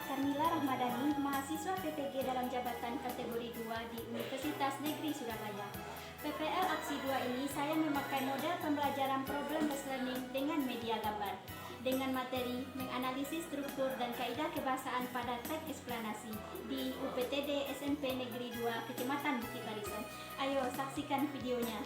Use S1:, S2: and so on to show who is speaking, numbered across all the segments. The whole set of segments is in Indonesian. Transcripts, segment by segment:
S1: Carmila Rahmadani, mahasiswa PPG dalam jabatan kategori 2 di Universitas Negeri Surabaya. PPL Aksi 2 ini saya memakai model pembelajaran problem-based learning dengan media gambar, dengan materi menganalisis struktur dan kaidah kebahasaan pada teks eksplanasi di UPTD SMP Negeri 2 Kecamatan Bukit Barisan. Ayo saksikan videonya.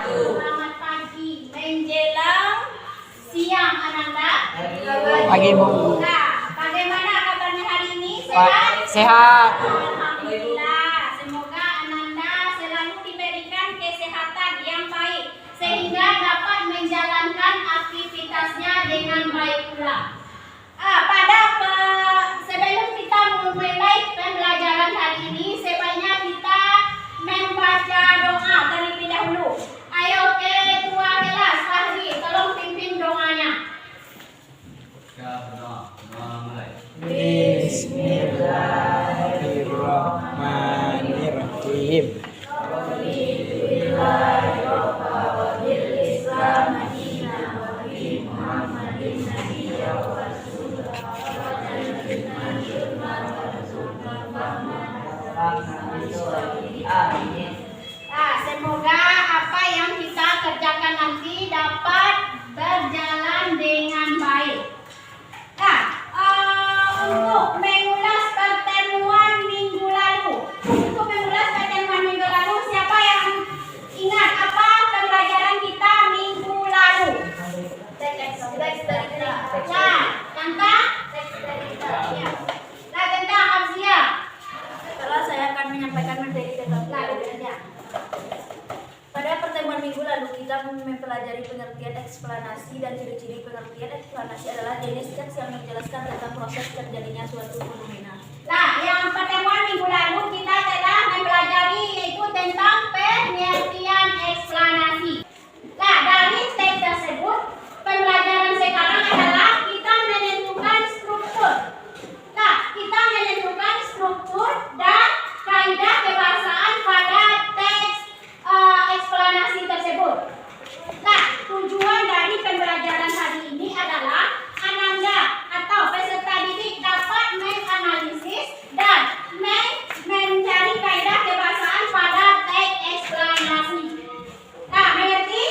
S1: Selamat pagi menjelang siang Ananda.
S2: Pagi Bu.
S1: Nah, bagaimana kabarnya hari ini? Sehat?
S2: Sehat.
S1: Alhamdulillah. Semoga Ananda selalu diberikan kesehatan yang baik sehingga dapat menjalankan aktivitasnya dengan baik pula. Sebelum kita memulai pembelajaran hari ini, sebaiknya kita membaca doa terlebih dahulu. Ayo ketua kelas Fahri, tolong pimpin doanya.
S2: Bismillahirrahmanirrahim.
S1: Semoga apa yang kita kerjakan nanti dapat berjalan dengan baik. Untuk mengulas pertemuan minggu lalu. Siapa yang ingat apa pembelajaran kita minggu lalu? Teks cerita. Tentang teks cerita. Ya. Tentang Abzia.
S3: Setelah saya akan menyampaikan materi
S1: Ya.
S3: pada pertemuan minggu lalu kita mempelajari pengertian eksplanasi dan ciri-ciri pengertian eksplanasi adalah jenis teks yang menjelaskan tentang proses terjadinya suatu fenomena.
S1: Nah, yang pertemuan minggu lalu kita telah mempelajari yaitu tentang pengertian eksplanasi. Nah, dari teks tersebut, pembelajaran sekarang adalah kita menentukan struktur. Nah, kita menentukan struktur dan kaidah kebahasaan pada teks eksplanasi tersebut. Nah, tujuan dari pembelajaran hari ini adalah Ananda atau peserta didik dapat menganalisis dan mencari kaidah kebahasaan pada teks eksplanasi. Nah, mengerti?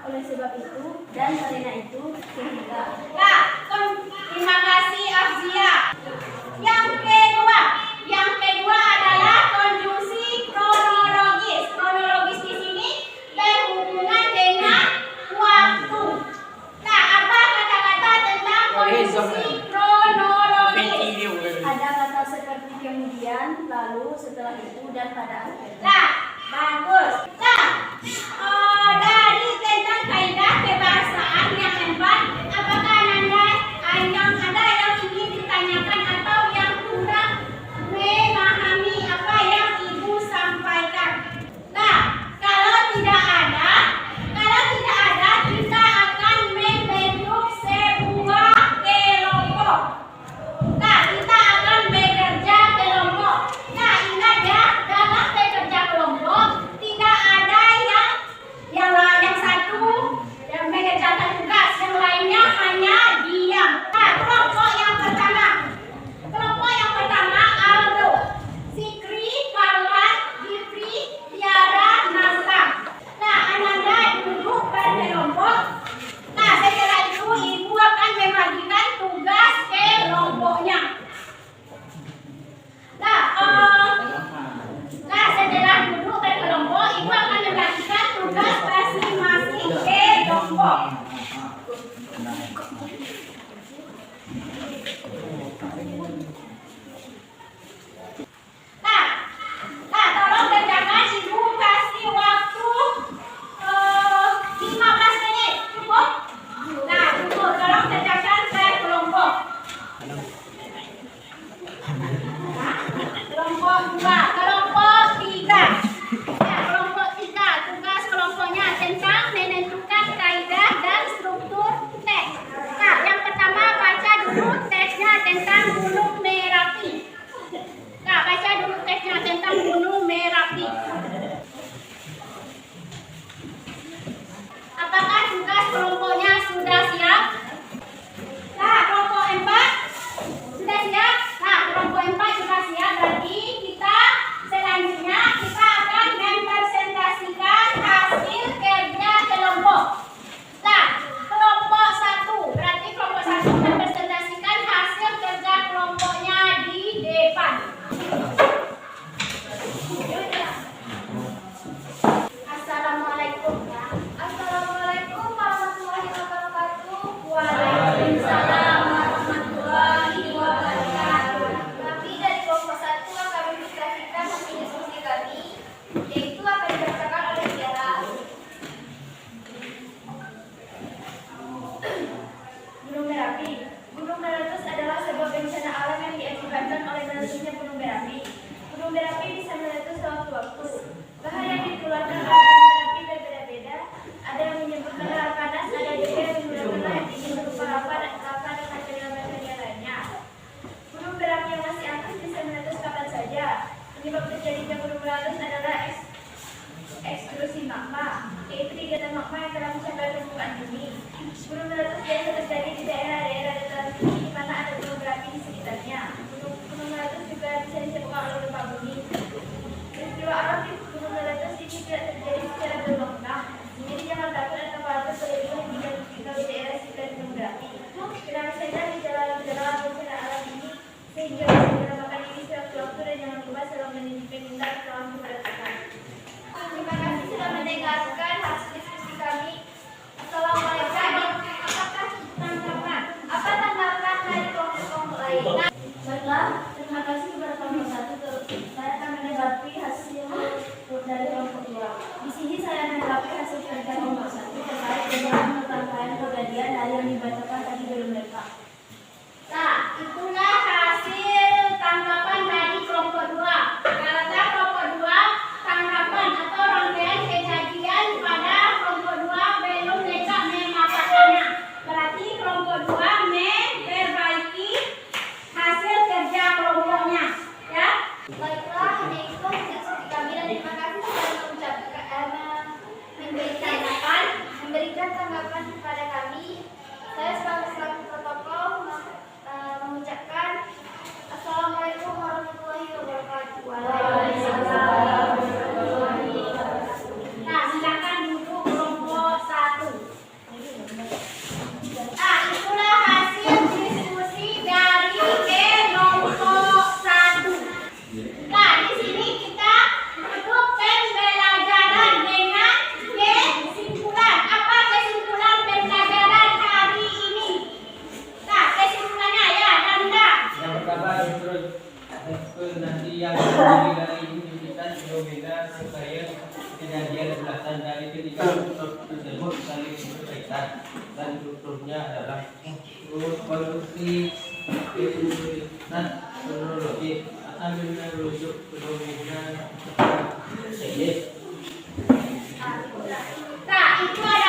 S3: Oleh sebab itu dan karena itu sehingga.
S4: Nah, terima kasih Afzia. Yang kedua adalah konjungsi kronologis. Kronologis di sini berhubungan dengan waktu. Nah, apa kata-kata tentang konjungsi kronologis?
S3: Ada kata seperti kemudian, lalu, setelah itu, dan pada akhirnya.
S4: Nah, bagus. Nah, dari tentang kaidah kebahasaan yang keempat, apakah Anda yang ingin ditanyakan atau yang kurang memahami apa yang Ibu sampaikan? Nah, kalau tidak ada, kita akan membentuk sebuah kelompok. Nah, kita akan bekerja kelompok. Nah, ingat ya, dalam bekerja kelompok tidak ada yang satu yang mengerjakan tugas, yang lainnya hanya diam. Nah, kelompok yang pertama Aldo, Sikri, Karlan, Gifri, Tiara, Nasam. Nah, Ananda duduk berkelompok. Nah, setelah itu Ibu akan membagikan tugas kelompoknya. Nah, setelah duduk berkelompok, Ibu akan membagikan tugas masing-masing kelompok. Nah, tolong kerjakan. Ibu kasih waktu 15 menit. Cukup? Nah, cukup. Tolong kerjakan kelompok. Kelompok 2, kelompok 3. Nah, kelompok 3, tugas kelompoknya tentang menentukan kaidah dan struktur teks. Nah, yang pertama baca dulu teksnya tentang Gunung Merapi. Nah, baca dulu teksnya tentang Gunung Merapi. Apakah tugas kelompoknya sudah siap? Nah, kelompok 4 sudah siap? Nah, kelompok 4 sudah siap, berarti selanjutnya kita akan mempresentasikan hasil kerja kelompok. Nah, kelompok 1, berarti kelompok 1 mempresentasikan hasil kerja kelompoknya di depan. Assalamualaikum. Assalamualaikum warahmatullahi wabarakatuh. Waalaikumsalam warahmatullahi wabarakatuh. Kami dari kelompok 1 akan menjelaskan hasil diskusi kami, yaitu akan dibacakan oleh Tiara. Gunung Merapi. Gunung meletus adalah sebuah bencana alam yang diakibatkan oleh meletusnya gunung berapi. Gunung berapi bisa meletus sewaktu-waktu. Bahan yang dikeluarkan oleh gunung berapi berbeda-beda. Ada yang menyebutkan lahar panas, ada juga yang menggunakan lahar dingin berupa lava dan material-material lainnya. Gunung berapi yang masih aktif bisa meletus kapan saja. Penyebab terjadinya gunung meletus adalah ekstrusi magma, yaitu kegiatan magma yang telah mencapai permukaan bumi. Gunung meletus biasa terjadi di daerah-daerah dataran tinggi di mana ada gunung berapi di sekitarnya. Gunung meletus juga bisa disebabkan oleh gempa bumi. Peristiwa alam di gunung meletus ini tidak terjadi secara berulang-ulang. Jadi jangan takut atau khawatir berlebihan jika tinggal di daerah sekitar gunung berapi. Kenapa saja di dalam bencana alam ini sehingga bisa dinamakan ini sewaktu-waktu, dan jangan lupa selalu menindar kesalahan keberatan. Terima kasih sudah mendengarkan hasil diskusi kami. Assalamualaikum. Apa tanggapan dari kelompok lain?
S3: Baiklah, terima kasih kepada kelompok 1. Saya akan menanggapi hasil dari kelompok 2. Di sini saya menanggapi hasil kerja kelompok 1 terkait dengan rangkaian kejadian dari yang dibacakan tadi belum lengkap.
S4: Nah, itulah hasil tanggapan dari kelompok 2. Kata kelompok 2, tanggapan atau rangkaian kejadian pada kelompok 2 belum lengkap memaparkannya. Berarti kelompok 2 memperbaiki hasil kerja kelompoknya, ya.
S3: Baiklah, ini itu diskusi kami, dan terima kasih sudah memberikan tanggapan kepada kami. Saya sebagai selaku protokol
S5: dan strukturnya adalah konstruksi dan teknologi akan merujuk fenomena teknis.
S4: Nah, itu ada